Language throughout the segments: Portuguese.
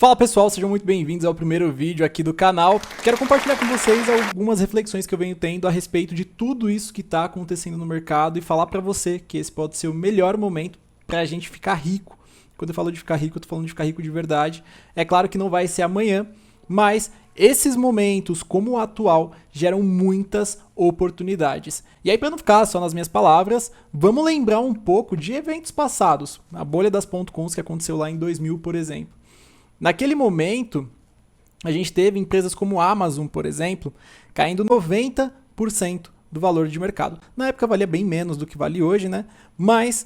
Fala pessoal, sejam muito bem-vindos ao primeiro vídeo aqui do canal. Quero compartilhar com vocês algumas reflexões que eu venho tendo a respeito de tudo isso que está acontecendo no mercado e falar para você que esse pode ser o melhor momento para a gente ficar rico. Quando eu falo de ficar rico, eu tô falando de ficar rico de verdade. É claro que não vai ser amanhã, mas esses momentos, como o atual, geram muitas oportunidades. E aí, para não ficar só nas minhas palavras, vamos lembrar um pouco de eventos passados. A bolha das .coms que aconteceu lá em 2000, por exemplo. Naquele momento, a gente teve empresas como a Amazon, por exemplo, caindo 90% do valor de mercado. Na época valia bem menos do que vale hoje, né? Mas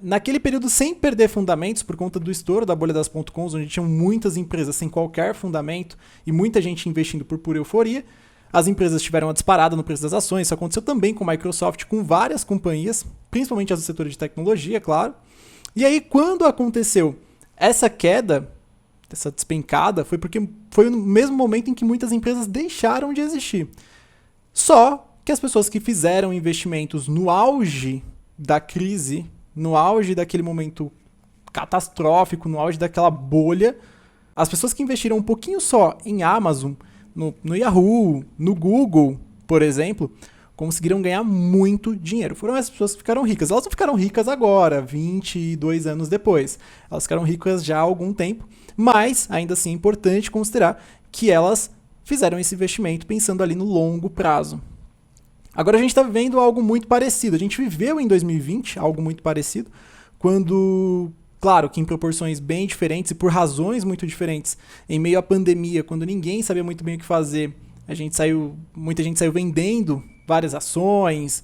naquele período, sem perder fundamentos, por conta do estouro da bolha das .coms, onde tinham muitas empresas sem qualquer fundamento e muita gente investindo por pura euforia, as empresas tiveram uma disparada no preço das ações. Isso aconteceu também com a Microsoft, com várias companhias, principalmente as do setor de tecnologia, claro. E aí, quando aconteceu essa queda, essa despencada, foi porque foi no mesmo momento em que muitas empresas deixaram de existir. Só que as pessoas que fizeram investimentos no auge da crise, no auge daquele momento catastrófico, no auge daquela bolha, as pessoas que investiram um pouquinho só em Amazon, no Yahoo, no Google, por exemplo, conseguiram ganhar muito dinheiro. Foram as pessoas que ficaram ricas. Elas não ficaram ricas agora, 22 anos depois. Elas ficaram ricas já há algum tempo, mas ainda assim é importante considerar que elas fizeram esse investimento pensando ali no longo prazo. Agora a gente está vivendo algo muito parecido. A gente viveu em 2020 algo muito parecido, quando, claro, que em proporções bem diferentes e por razões muito diferentes, em meio à pandemia, quando ninguém sabia muito bem o que fazer, muita gente saiu vendendo várias ações,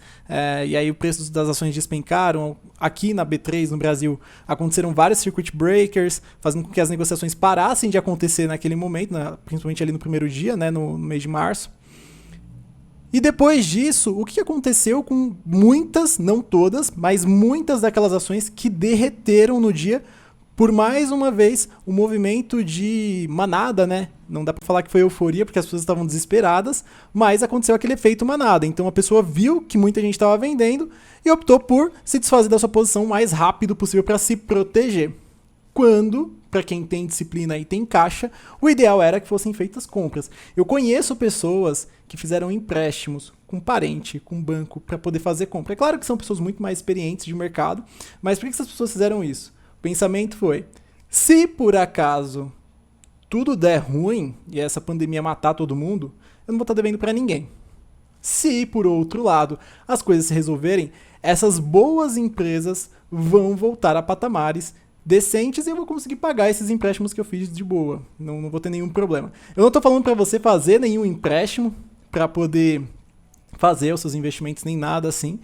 e aí o preço das ações despencaram. Aqui na B3, no Brasil, aconteceram vários circuit breakers, fazendo com que as negociações parassem de acontecer naquele momento, principalmente ali no primeiro dia, né, no mês de março. E depois disso, o que aconteceu com muitas, não todas, mas muitas daquelas ações que derreteram no dia, por mais uma vez, o movimento de manada, né? Não dá pra falar que foi euforia, porque as pessoas estavam desesperadas, mas aconteceu aquele efeito manada. Então a pessoa viu que muita gente estava vendendo e optou por se desfazer da sua posição o mais rápido possível para se proteger. Quando, para quem tem disciplina e tem caixa, o ideal era que fossem feitas compras. Eu conheço pessoas que fizeram empréstimos com parente, com banco, para poder fazer compra. É claro que são pessoas muito mais experientes de mercado, mas por que essas pessoas fizeram isso? O pensamento foi, se por acaso tudo der ruim e essa pandemia matar todo mundo, eu não vou estar devendo para ninguém. Se, por outro lado, as coisas se resolverem, essas boas empresas vão voltar a patamares decentes e eu vou conseguir pagar esses empréstimos que eu fiz de boa. Não vou ter nenhum problema. Eu não estou falando para você fazer nenhum empréstimo para poder fazer os seus investimentos nem nada assim,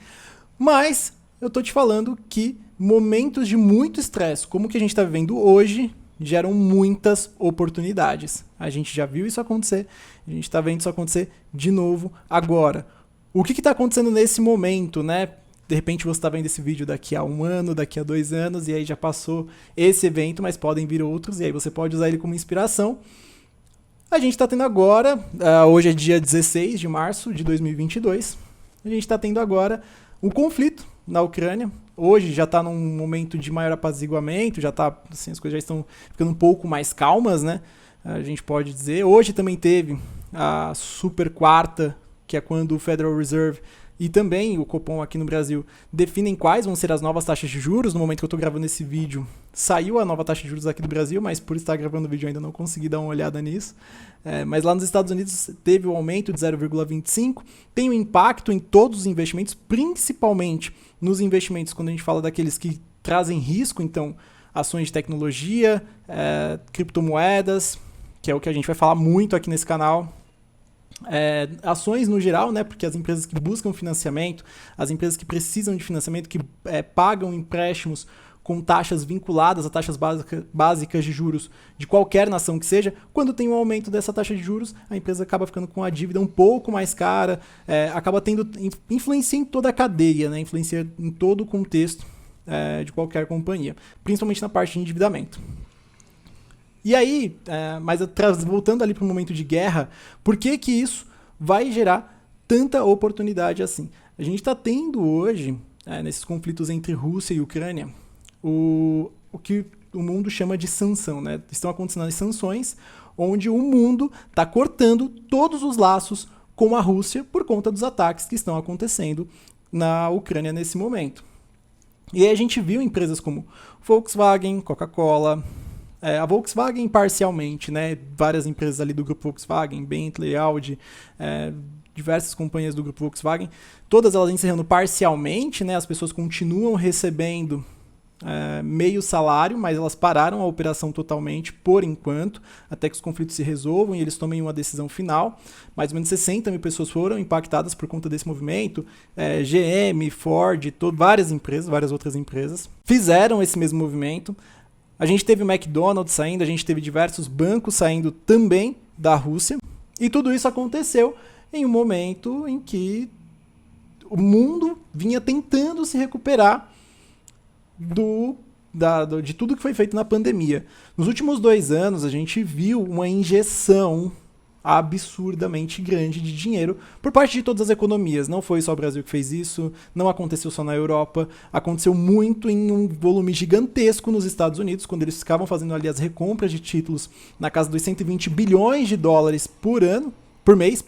mas eu estou te falando que momentos de muito estresse, como o que a gente está vivendo hoje, geram muitas oportunidades. A gente já viu isso acontecer, a gente está vendo isso acontecer de novo agora. O que está acontecendo nesse momento, né? De repente você está vendo esse vídeo daqui a 1 ano, daqui a 2 anos, e aí já passou esse evento, mas podem vir outros, e aí você pode usar ele como inspiração. A gente está tendo agora, hoje é dia 16 de março de 2022, a gente está tendo agora um conflito na Ucrânia. Hoje já está num momento de maior apaziguamento, já tá, assim, as coisas já estão ficando um pouco mais calmas, né? A gente pode dizer. Hoje também teve a super quarta, que é quando o Federal Reserve e também o Copom aqui no Brasil definem quais vão ser as novas taxas de juros. No momento que eu estou gravando esse vídeo, saiu a nova taxa de juros aqui do Brasil, mas por estar gravando o vídeo ainda não consegui dar uma olhada nisso. Mas lá nos Estados Unidos teve o aumento de 0,25, tem um impacto em todos os investimentos, principalmente nos investimentos quando a gente fala daqueles que trazem risco, então ações de tecnologia, criptomoedas, que é o que a gente vai falar muito aqui nesse canal. Ações no geral, né? Porque as empresas que buscam financiamento, as empresas que precisam de financiamento, que pagam empréstimos com taxas vinculadas a taxas básicas de juros de qualquer nação que seja, quando tem um aumento dessa taxa de juros, a empresa acaba ficando com a dívida um pouco mais cara, acaba tendo influência em toda a cadeia, né? Influencia em todo o contexto de qualquer companhia, principalmente na parte de endividamento. E aí, mas voltando ali para o momento de guerra, por que que isso vai gerar tanta oportunidade assim? A gente está tendo hoje, nesses conflitos entre Rússia e Ucrânia, o que o mundo chama de sanção, né? Estão acontecendo as sanções, onde o mundo está cortando todos os laços com a Rússia por conta dos ataques que estão acontecendo na Ucrânia nesse momento. E aí a gente viu empresas como Volkswagen, Coca-Cola, a Volkswagen parcialmente, né? Várias empresas ali do grupo Volkswagen, Bentley, Audi, diversas companhias do grupo Volkswagen, todas elas encerrando parcialmente, né? As pessoas continuam recebendo meio salário, mas elas pararam a operação totalmente por enquanto, até que os conflitos se resolvam e eles tomem uma decisão final. Mais ou menos 60 mil pessoas foram impactadas por conta desse movimento. GM, Ford, várias empresas, várias outras empresas fizeram esse mesmo movimento. A gente teve o McDonald's saindo, a gente teve diversos bancos saindo também da Rússia, e tudo isso aconteceu em um momento em que o mundo vinha tentando se recuperar de tudo que foi feito na pandemia. Nos últimos 2 anos, a gente viu uma injeção absurdamente grande de dinheiro por parte de todas as economias. Não foi só o Brasil que fez isso, não aconteceu só na Europa, aconteceu muito em um volume gigantesco nos Estados Unidos, quando eles ficavam fazendo ali as recompras de títulos na casa dos 120 bilhões de dólares por mês,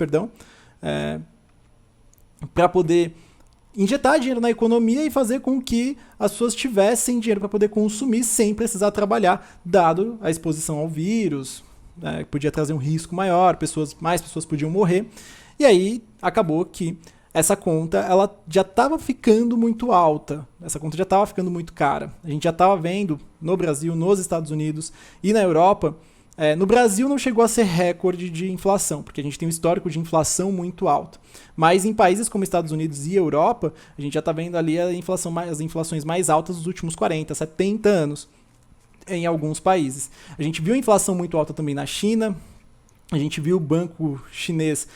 para poder injetar dinheiro na economia e fazer com que as pessoas tivessem dinheiro para poder consumir sem precisar trabalhar, dado a exposição ao vírus, podia trazer um risco maior, mais pessoas podiam morrer. E aí acabou que essa conta ela já estava ficando muito alta, essa conta já estava ficando muito cara. A gente já estava vendo no Brasil, nos Estados Unidos e na Europa. No Brasil não chegou a ser recorde de inflação, porque a gente tem um histórico de inflação muito alto. Mas em países como Estados Unidos e Europa, a gente já está vendo ali as inflações mais altas dos últimos 40, 70 anos em alguns países. A gente viu a inflação muito alta também na China, a gente viu o banco chinês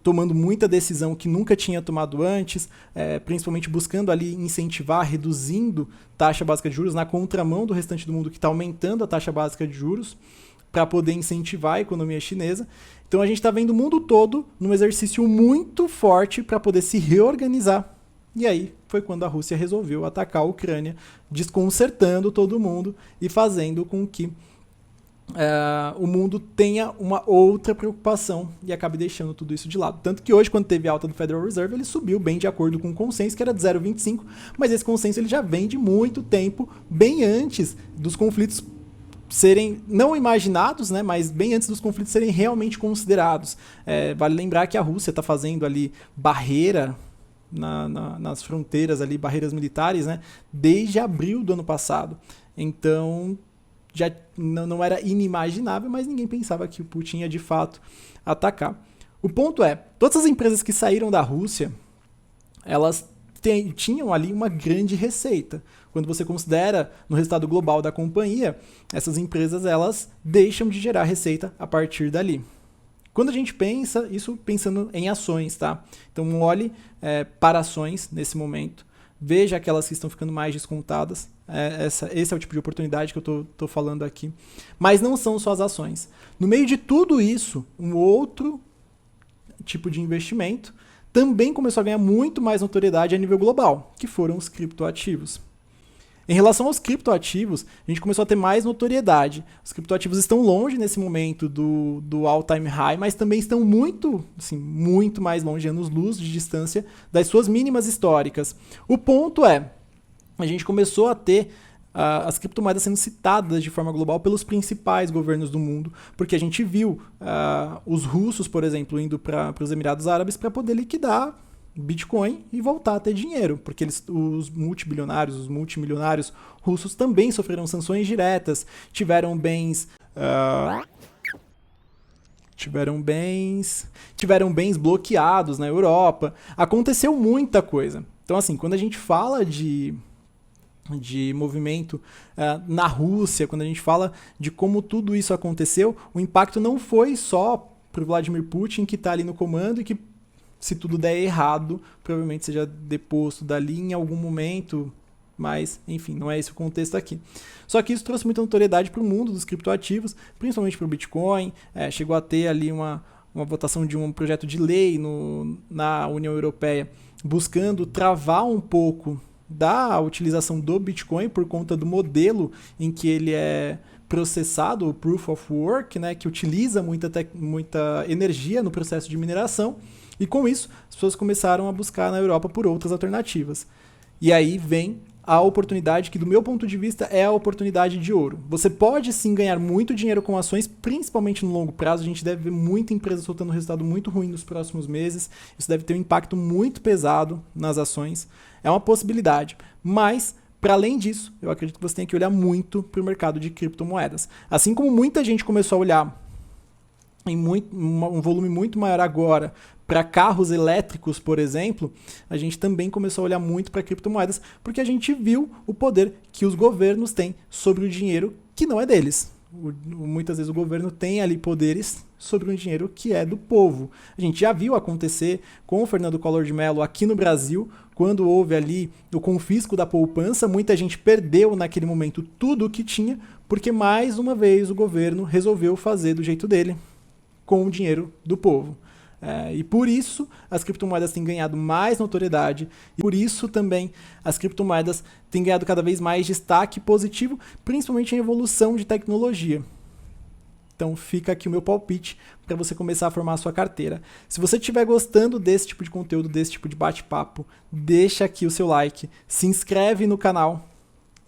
tomando muita decisão que nunca tinha tomado antes, principalmente buscando ali incentivar, reduzindo taxa básica de juros na contramão do restante do mundo que está aumentando a taxa básica de juros, para poder incentivar a economia chinesa. Então a gente está vendo o mundo todo num exercício muito forte para poder se reorganizar. E aí foi quando a Rússia resolveu atacar a Ucrânia, desconcertando todo mundo e fazendo com que o mundo tenha uma outra preocupação e acabe deixando tudo isso de lado. Tanto que hoje, quando teve a alta do Federal Reserve, ele subiu bem de acordo com o consenso, que era de 0,25, mas esse consenso ele já vem de muito tempo, bem antes dos conflitos serem não imaginados, né, mas bem antes dos conflitos serem realmente considerados. Vale lembrar que a Rússia está fazendo ali barreira nas fronteiras, ali, barreiras militares, né, desde abril do ano passado. Então, já não era inimaginável, mas ninguém pensava que o Putin ia de fato atacar. O ponto é, todas as empresas que saíram da Rússia, elas tinham ali uma grande receita. Quando você considera no resultado global da companhia, essas empresas elas deixam de gerar receita a partir dali. Quando a gente pensa, isso pensando em ações, tá? Então olhe para ações nesse momento, veja aquelas que estão ficando mais descontadas. Esse é o tipo de oportunidade que eu estou falando aqui. Mas não são só as ações. No meio de tudo isso, um outro tipo de investimento também começou a ganhar muito mais notoriedade a nível global, que foram os criptoativos. Em relação aos criptoativos, a gente começou a ter mais notoriedade. Os criptoativos estão longe nesse momento do all-time high, mas também estão muito mais longe, anos-luz de distância, das suas mínimas históricas. O ponto é, a gente começou a ter as criptomoedas sendo citadas de forma global pelos principais governos do mundo, porque a gente viu os russos, por exemplo, indo para os Emirados Árabes para poder liquidar Bitcoin e voltar a ter dinheiro, porque os multimilionários russos também sofreram sanções diretas, tiveram bens bloqueados na Europa, aconteceu muita coisa. Então, assim, quando a gente fala de movimento na Rússia, quando a gente fala de como tudo isso aconteceu, o impacto não foi só para o Vladimir Putin, que está ali no comando e que, se tudo der errado, provavelmente seja deposto dali em algum momento, mas, enfim, não é esse o contexto aqui. Só que isso trouxe muita notoriedade para o mundo dos criptoativos, principalmente para o Bitcoin. Chegou a ter ali uma votação de um projeto de lei na União Europeia, buscando travar um pouco da utilização do Bitcoin por conta do modelo em que ele é processado, o Proof of Work, né, que utiliza muita energia no processo de mineração, e com isso as pessoas começaram a buscar na Europa por outras alternativas. E aí vem a oportunidade que, do meu ponto de vista, é a oportunidade de ouro. Você pode sim ganhar muito dinheiro com ações, principalmente no longo prazo. A gente deve ver muita empresa soltando resultado muito ruim nos próximos meses. Isso deve ter um impacto muito pesado nas ações. É uma possibilidade. Mas, para além disso, eu acredito que você tem que olhar muito para o mercado de criptomoedas. Assim como muita gente começou a olhar em um volume muito maior agora para carros elétricos, por exemplo, a gente também começou a olhar muito para criptomoedas, porque a gente viu o poder que os governos têm sobre o dinheiro que não é deles. Muitas vezes o governo tem ali poderes sobre um dinheiro que é do povo. A gente já viu acontecer com o Fernando Collor de Mello aqui no Brasil, quando houve ali o confisco da poupança, muita gente perdeu naquele momento tudo o que tinha, porque mais uma vez o governo resolveu fazer do jeito dele, com o dinheiro do povo. E por isso as criptomoedas têm ganhado mais notoriedade, e por isso também as criptomoedas têm ganhado cada vez mais destaque positivo, principalmente em evolução de tecnologia. Então fica aqui o meu palpite para você começar a formar a sua carteira. Se você estiver gostando desse tipo de conteúdo, desse tipo de bate-papo, deixa aqui o seu like, se inscreve no canal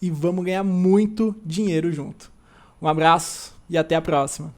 e vamos ganhar muito dinheiro junto. Um abraço e até a próxima.